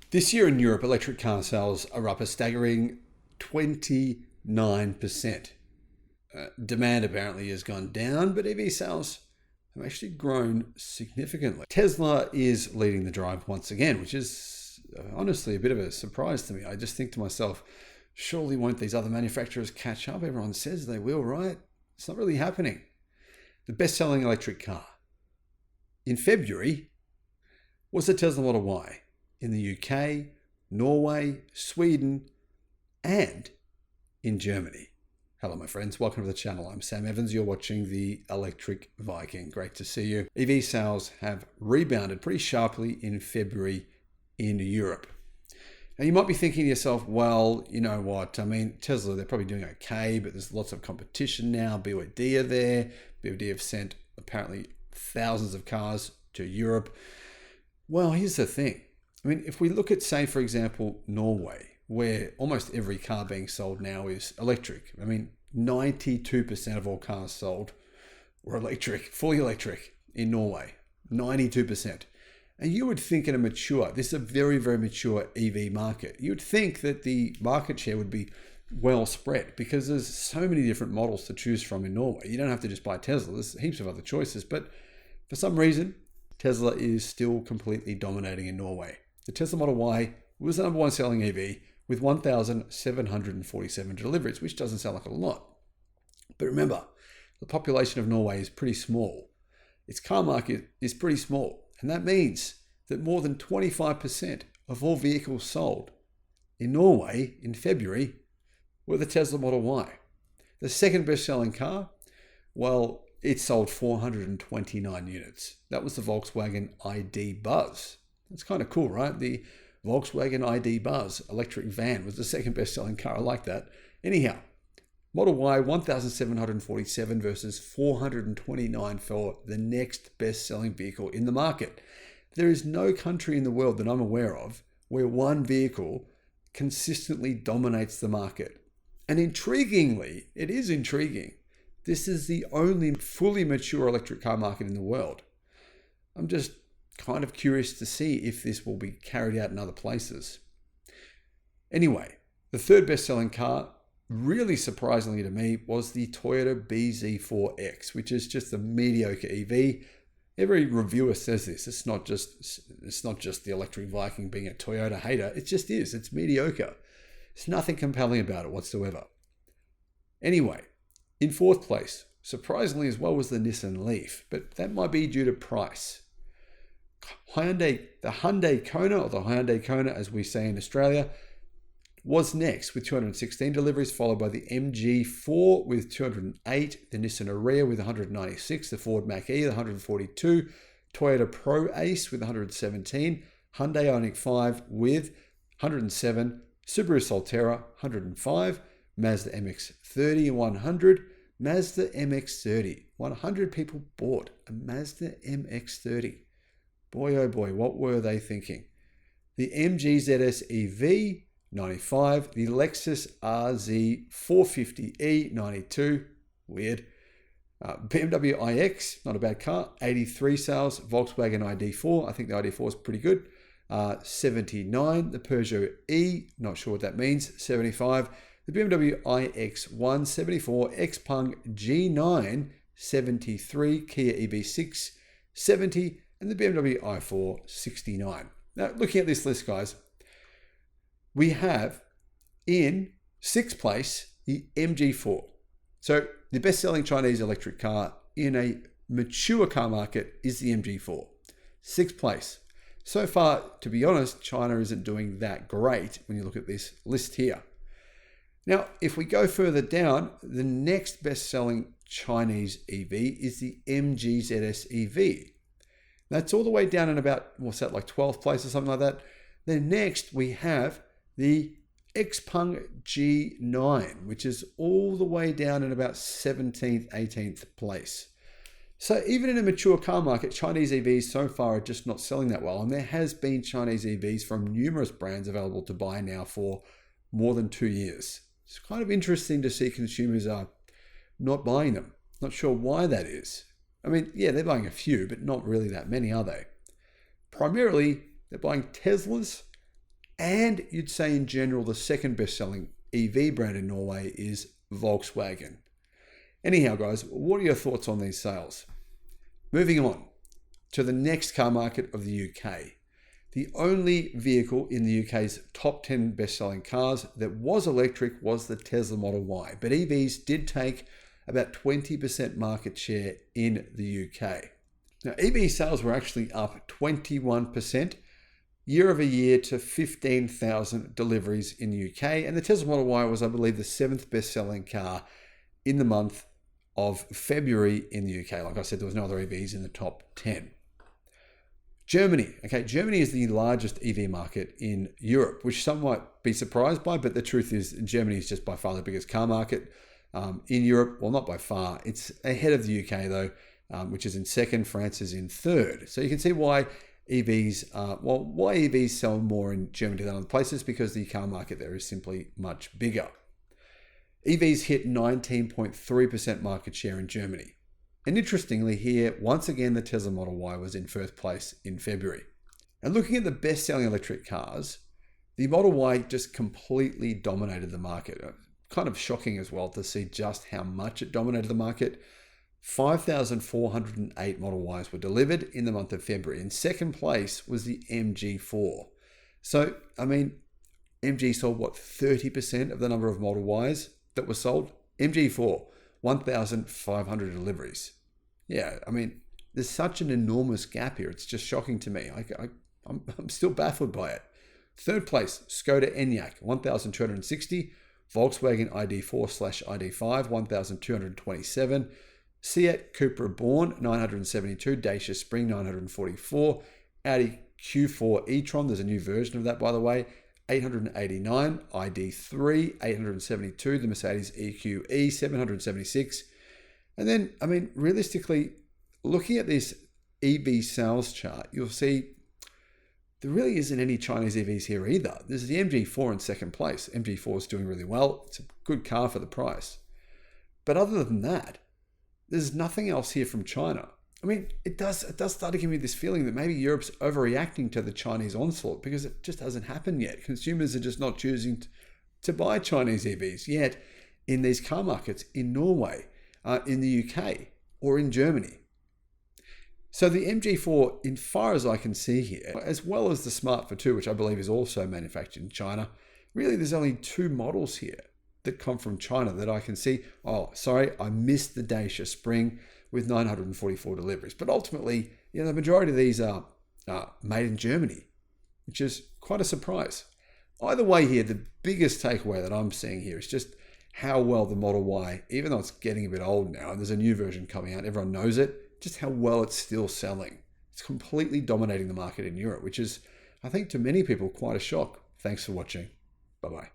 This year in Europe, electric car sales are up a staggering 29%. Demand apparently has gone down, but EV sales have actually grown significantly. Tesla is leading the drive once again, which is honestly a bit of a surprise to me. I just think to myself, surely won't these other manufacturers catch up? Everyone says they will, right? It's not really happening. The best-selling electric car in February was the Tesla Model Y in the UK, Norway, Sweden, and in Germany. Hello, my friends. Welcome to the channel. I'm Sam Evans. You're watching the Electric Viking. Great to see you. EV sales have rebounded pretty sharply in February in Europe. Now, you might be thinking to yourself, well, you know what? I mean, Tesla, they're probably doing okay, but there's lots of competition now. BYD are there. BYD have sent apparently thousands of cars to Europe. Well, here's the thing. I mean, if we look at, say, for example, Norway, where almost every car being sold now is electric. I mean, 92% of all cars sold were electric, fully electric in Norway, 92%. And you would think in a mature, this is a very, very mature EV market, you would think that the market share would be well spread because there's so many different models to choose from in Norway. You don't have to just buy Tesla, there's heaps of other choices, but for some reason, Tesla is still completely dominating in Norway. The Tesla Model Y was the number one selling EV with 1,747 deliveries, which doesn't sound like a lot. But remember, the population of Norway is pretty small. Its car market is pretty small. And that means that more than 25% of all vehicles sold in Norway in February were the Tesla Model Y. The second best-selling car, well, it sold 429 units. That was the Volkswagen ID Buzz. That's kind of cool, right? The Volkswagen ID Buzz electric van was the second best-selling car. I like that. Anyhow, Model Y, 1,747 versus 429 for the next best-selling vehicle in the market. There is no country in the world that I'm aware of where one vehicle consistently dominates the market. And intriguingly, it is intriguing, this is the only fully mature electric car market in the world. I'm just kind of curious to see if this will be carried out in other places. Anyway, the third best-selling car, really surprisingly to me, was the Toyota bZ4X, which is just a mediocre EV. Every reviewer says this. It's not just the Electric Viking being a Toyota hater. It just is. It's mediocre. There's nothing compelling about it whatsoever. Anyway, in fourth place, surprisingly as well, was the Nissan Leaf, but that might be due to price. The Hyundai Kona, or the Hyundai Kona as we say in Australia, was next with 216 deliveries, followed by the MG4 with 208, the Nissan Ariya with 196, the Ford Mach-E with 142, Toyota Pro Ace with 117, Hyundai Ioniq 5 with 107, Subaru Solterra 105, Mazda MX-30 100, Mazda MX-30. 100 people bought a Mazda MX-30. Boy, oh boy, what were they thinking? The MG ZS EV, 95. The Lexus RZ 450e, 92. Weird. BMW iX, not a bad car, 83 sales. Volkswagen ID4, I think the ID4 is pretty good. 79. The Peugeot E, not sure what that means, 75. The BMW iX1, 74. Xpeng G9, 73. Kia EV6, 70. And the BMW i4, 69. Now, looking at this list, guys, we have in sixth place the MG4. So the best-selling Chinese electric car in a mature car market is the MG4. Sixth place. So far, to be honest, China isn't doing that great when you look at this list here. Now, if we go further down, the next best-selling Chinese EV is the MG ZS EV. That's all the way down in about, what's that, like 12th place or something like that. Then next we have the Xpeng G9, which is all the way down in about 17th, 18th place. So even in a mature car market, Chinese EVs so far are just not selling that well. And there has been Chinese EVs from numerous brands available to buy now for more than 2 years. It's kind of interesting to see consumers are not buying them. Not sure why that is. I mean, yeah, they're buying a few, but not really that many, are they? Primarily, they're buying Teslas And you'd say in general, the second best-selling EV brand in Norway is Volkswagen. Anyhow, guys, what are your thoughts on these sales? Moving on to the next car market of the UK. The only vehicle in the UK's top 10 best-selling cars that was electric was the Tesla Model Y, but EVs did take about 20% market share in the UK. Now, EV sales were actually up 21% year over year to 15,000 deliveries in the UK, and the Tesla Model Y was, I believe, the 7th best-selling car in the month of February in the UK. Like I said, there was no other EVs in the top 10. Germany. Okay, Germany is the largest EV market in Europe, which some might be surprised by, but the truth is Germany is just by far the biggest car market in Europe. Well, not by far. It's ahead of the UK though, which is in second. France is in third. So you can see why why EVs sell more in Germany than other places, because the car market there is simply much bigger. EVs hit 19.3% market share in Germany. And interestingly here, once again, the Tesla Model Y was in first place in February. And looking at the best-selling electric cars, the Model Y just completely dominated the market. Kind of shocking as well to see just how much it dominated the market. 5,408 Model Ys were delivered in the month of February. In second place was the MG4. So, I mean, MG sold, 30% of the number of Model Ys that were sold? MG4, 1,500 deliveries. Yeah, I mean, there's such an enormous gap here. It's just shocking to me. I'm still baffled by it. Third place, Skoda Enyaq, 1,260. Volkswagen ID4/ID5, 1,227. Seat Cupra Born, 972. Dacia Spring, 944. Audi Q4 e-tron, there's a new version of that, by the way, 889. ID3, 872. The Mercedes EQE, 776. And then, I mean, realistically, looking at this EV sales chart, you'll see there really isn't any Chinese EVs here either. This is the MG4 in second place. MG4 is doing really well. It's a good car for the price. But other than that, there's nothing else here from China. I mean, it does start to give me this feeling that maybe Europe's overreacting to the Chinese onslaught, because it just hasn't happened yet. Consumers are just not choosing to buy Chinese EVs yet in these car markets in Norway, in the UK, or in Germany. So the MG4, in far as I can see here, as well as the Smart for2, which I believe is also manufactured in China, really there's only two models here that come from China that I can see. Oh, sorry, I missed the Dacia Spring with 944 deliveries. But ultimately, the majority of these are made in Germany, which is quite a surprise. Either way here, the biggest takeaway that I'm seeing here is just how well the Model Y, even though it's getting a bit old now, and there's a new version coming out, everyone knows it, just how well it's still selling. It's completely dominating the market in Europe, which is, I think, to many people, quite a shock. Thanks for watching. Bye-bye.